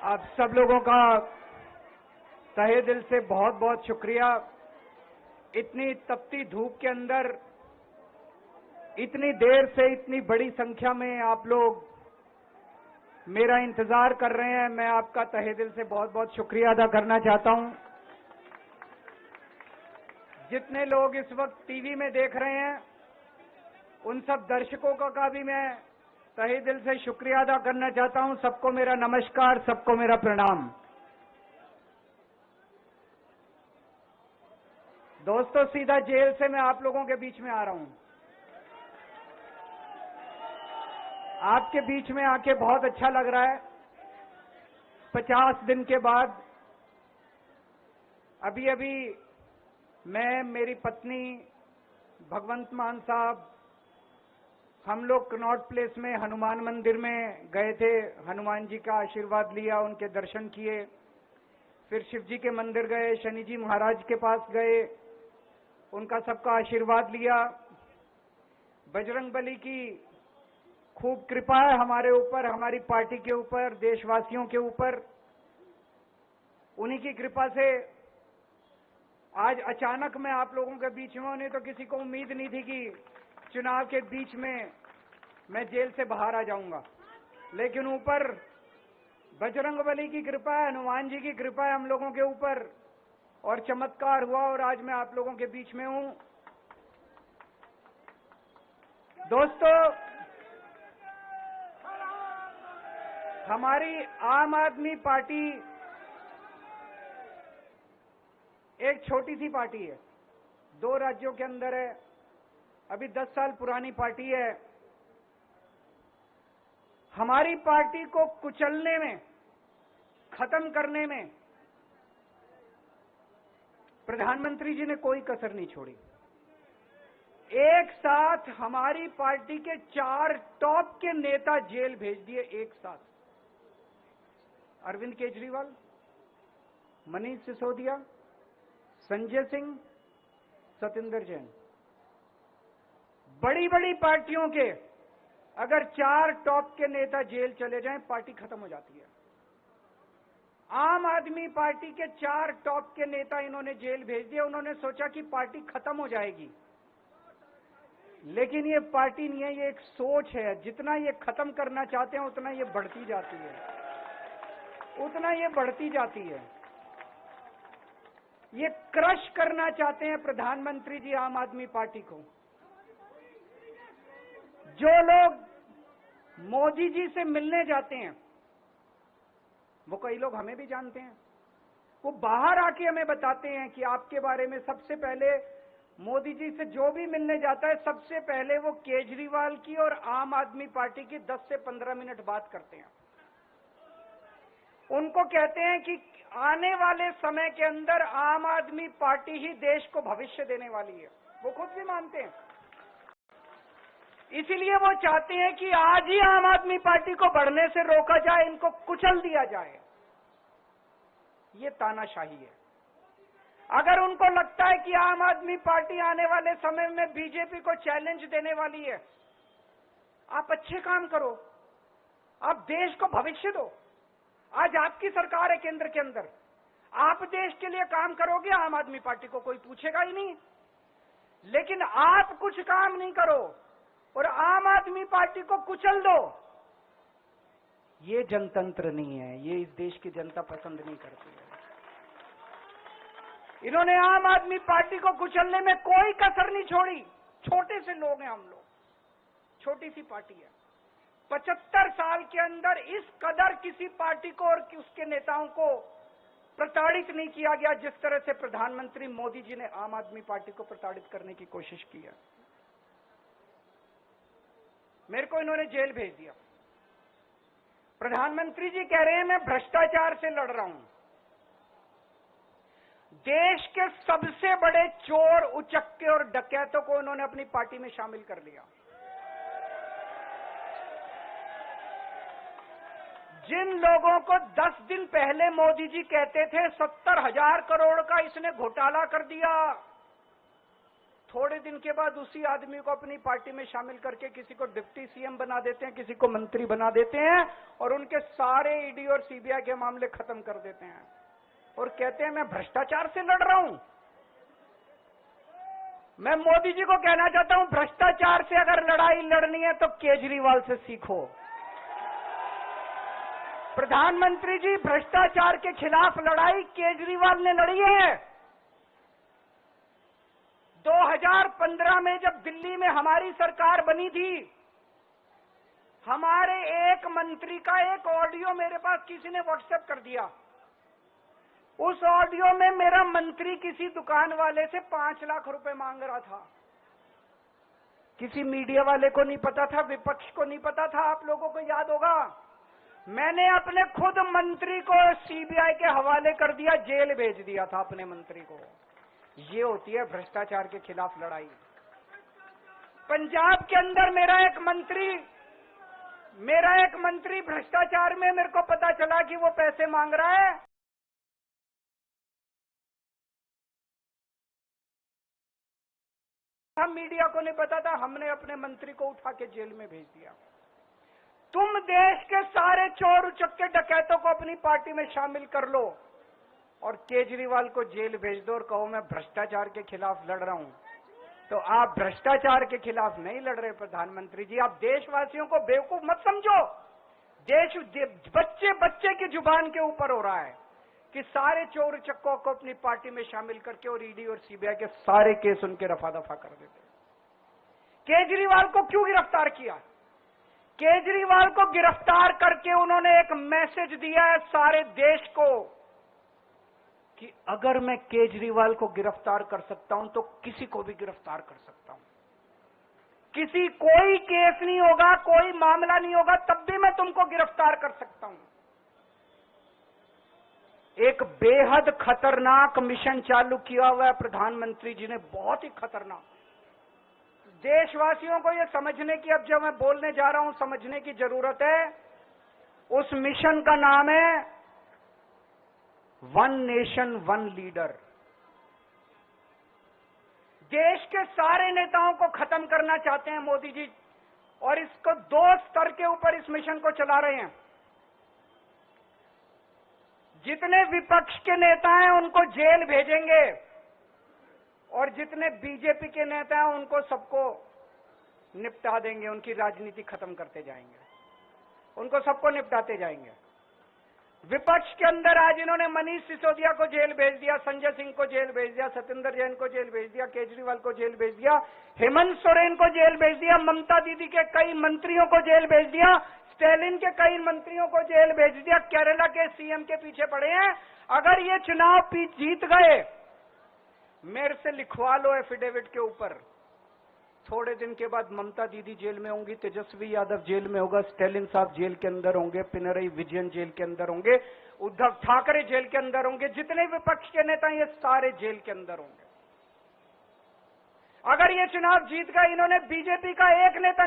आप सब लोगों का तहे दिल से बहुत बहुत शुक्रिया। इतनी तपती धूप के अंदर इतनी देर से इतनी बड़ी संख्या में आप लोग मेरा इंतजार कर रहे हैं। मैं आपका तहे दिल से बहुत बहुत शुक्रिया अदा करना चाहता हूं। जितने लोग इस वक्त टीवी में देख रहे हैं उन सब दर्शकों का भी मैं तहे दिल से शुक्रिया अदा करना चाहता हूं। सबको मेरा नमस्कार, सबको मेरा प्रणाम। दोस्तों, सीधा जेल से मैं आप लोगों के बीच में आ रहा हूं। आपके बीच में आके बहुत अच्छा लग रहा है। 50 दिन के बाद अभी मैं, मेरी पत्नी भगवंत मान साहब, हम लोग कनॉट प्लेस में हनुमान मंदिर में गए थे। हनुमान जी का आशीर्वाद लिया, उनके दर्शन किए। फिर शिव जी के मंदिर गए, शनि जी महाराज के पास गए, उनका सबका आशीर्वाद लिया। बजरंगबली की खूब कृपा है हमारे ऊपर, हमारी पार्टी के ऊपर, देशवासियों के ऊपर। उन्हीं की कृपा से आज अचानक मैं आप लोगों के बीच में हूं। नहीं तो किसी को उम्मीद नहीं थी कि चुनाव के बीच में मैं जेल से बाहर आ जाऊंगा। लेकिन ऊपर बजरंगबली की कृपा है, हनुमान जी की कृपा है हम लोगों के ऊपर, और चमत्कार हुआ और आज मैं आप लोगों के बीच में हूं। दोस्तों, हमारी आम आदमी पार्टी एक छोटी सी पार्टी है, 2 राज्यों के अंदर है, अभी 10 साल पुरानी पार्टी है। हमारी पार्टी को कुचलने में, खत्म करने में प्रधानमंत्री जी ने कोई कसर नहीं छोड़ी। एक साथ हमारी पार्टी के 4 टॉप के नेता जेल भेज दिए एक साथ। अरविंद केजरीवाल, मनीष सिसोदिया, संजय सिंह, सतिंदर जैन। बड़ी बड़ी पार्टियों के अगर 4 टॉप के नेता जेल चले जाएं, पार्टी खत्म हो जाती है। आम आदमी पार्टी के 4 टॉप के नेता इन्होंने जेल भेज दिए। उन्होंने सोचा कि पार्टी खत्म हो जाएगी, लेकिन ये पार्टी नहीं है, ये एक सोच है। जितना ये खत्म करना चाहते हैं उतना ये बढ़ती जाती है, उतना ये बढ़ती जाती है। ये क्रश करना चाहते हैं प्रधानमंत्री जी आम आदमी पार्टी को। जो लोग मोदी जी से मिलने जाते हैं, वो कई लोग हमें भी जानते हैं, वो बाहर आके हमें बताते हैं कि आपके बारे में सबसे पहले मोदी जी से जो भी मिलने जाता है, सबसे पहले वो केजरीवाल की और आम आदमी पार्टी की 10 से 15 मिनट बात करते हैं। उनको कहते हैं कि आने वाले समय के अंदर आम आदमी पार्टी ही देश को भविष्य देने वाली है। वो खुद भी मानते हैं। इसीलिए वो चाहते हैं कि आज ही आम आदमी पार्टी को बढ़ने से रोका जाए, इनको कुचल दिया जाए। ये तानाशाही है। अगर उनको लगता है कि आम आदमी पार्टी आने वाले समय में बीजेपी को चैलेंज देने वाली है, आप अच्छे काम करो, आप देश को भविष्य दो। आज आपकी सरकार है केंद्र के अंदर, आप देश के लिए काम करोगे, आम आदमी पार्टी को कोई पूछेगा ही नहीं। लेकिन आप कुछ काम नहीं करो और आम आदमी पार्टी को कुचल दो, ये जनतंत्र नहीं है, ये इस देश की जनता पसंद नहीं करती है। इन्होंने आम आदमी पार्टी को कुचलने में कोई कसर नहीं छोड़ी। छोटे से लोग हैं हम लोग, छोटी सी पार्टी है। 75 साल के अंदर इस कदर किसी पार्टी को और उसके नेताओं को प्रताड़ित नहीं किया गया जिस तरह से प्रधानमंत्री मोदी जी ने आम आदमी पार्टी को प्रताड़ित करने की कोशिश की है। मेरे को इन्होंने जेल भेज दिया। प्रधानमंत्री जी कह रहे हैं मैं भ्रष्टाचार से लड़ रहा हूं। देश के सबसे बड़े चोर, उचक्के और डकैतों को इन्होंने अपनी पार्टी में शामिल कर लिया। जिन लोगों को 10 दिन पहले मोदी जी कहते थे 70,000 करोड़ का इसने घोटाला कर दिया, थोड़े दिन के बाद उसी आदमी को अपनी पार्टी में शामिल करके किसी को डिप्टी सीएम बना देते हैं, किसी को मंत्री बना देते हैं और उनके सारे ईडी और सीबीआई के मामले खत्म कर देते हैं और कहते हैं मैं भ्रष्टाचार से लड़ रहा हूं। मैं मोदी जी को कहना चाहता हूं, भ्रष्टाचार से अगर लड़ाई लड़नी है तो केजरीवाल से सीखो। प्रधानमंत्री जी, भ्रष्टाचार के खिलाफ लड़ाई केजरीवाल ने लड़ी है। 2015 में जब दिल्ली में हमारी सरकार बनी थी, हमारे एक मंत्री का एक ऑडियो मेरे पास किसी ने व्हाट्सएप कर दिया। उस ऑडियो में मेरा मंत्री किसी दुकान वाले से 5 लाख रुपए मांग रहा था। किसी मीडिया वाले को नहीं पता था, विपक्ष को नहीं पता था, आप लोगों को याद होगा। मैंने अपने खुद मंत्री को सीबीआई के हवाले कर दिया, जेल भेज दिया था अपने मंत्री को। ये होती है भ्रष्टाचार के खिलाफ लड़ाई। पंजाब के अंदर मेरा एक मंत्री भ्रष्टाचार में, मेरे को पता चला कि वो पैसे मांग रहा है। हम मीडिया को नहीं पता था, हमने अपने मंत्री को उठा के जेल में भेज दिया। तुम देश के सारे चोर उचक्के डकैतों को अपनी पार्टी में शामिल कर लो और केजरीवाल को जेल भेज दो और कहो मैं भ्रष्टाचार के खिलाफ लड़ रहा हूं, तो आप भ्रष्टाचार के खिलाफ नहीं लड़ रहे प्रधानमंत्री जी। आप देशवासियों को बेवकूफ मत समझो। देश बच्चे बच्चे की जुबान के ऊपर हो रहा है कि सारे चोर चक्कों को अपनी पार्टी में शामिल करके और ईडी और सीबीआई के सारे केस उनके रफा दफा कर देते। केजरीवाल को क्यों गिरफ्तार किया? केजरीवाल को गिरफ्तार करके उन्होंने एक मैसेज दिया है सारे देश को कि अगर मैं केजरीवाल को गिरफ्तार कर सकता हूं तो किसी को भी गिरफ्तार कर सकता हूं। कोई केस नहीं होगा, कोई मामला नहीं होगा, तब भी मैं तुमको गिरफ्तार कर सकता हूं। एक बेहद खतरनाक मिशन चालू किया हुआ है प्रधानमंत्री जी ने, बहुत ही खतरनाक। देशवासियों को यह समझने की, अब जब मैं बोलने जा रहा हूं, समझने की जरूरत है। उस मिशन का नाम है वन नेशन वन लीडर। देश के सारे नेताओं को खत्म करना चाहते हैं मोदी जी और इसको 2 स्तर के ऊपर इस मिशन को चला रहे हैं। जितने विपक्ष के नेता हैं उनको जेल भेजेंगे और जितने बीजेपी के नेता हैं उनको सबको निपटा देंगे, उनकी राजनीति खत्म करते जाएंगे, उनको सबको निपटाते जाएंगे। विपक्ष के अंदर आज इन्होंने मनीष सिसोदिया को जेल भेज दिया, संजय सिंह को जेल भेज दिया, सत्येंद्र जैन को जेल भेज दिया, केजरीवाल को जेल भेज दिया, हेमंत सोरेन को जेल भेज दिया, ममता दीदी के कई मंत्रियों को जेल भेज दिया, स्टैलिन के कई मंत्रियों को जेल भेज दिया, केरला के सीएम के पीछे पड़े हैं। अगर ये चुनाव जीत गए, मेरे से लिखवा लो एफिडेविट के ऊपर, थोड़े दिन के बाद ममता दीदी जेल में होंगी, तेजस्वी यादव जेल में होगा, स्टैलिन साहब जेल के अंदर होंगे, पिनरई विजयन जेल के अंदर होंगे, उद्धव ठाकरे जेल के अंदर होंगे, जितने विपक्ष के नेता ये सारे जेल के अंदर होंगे। अगर ये चुनाव जीत गए, इन्होंने बीजेपी का एक नेता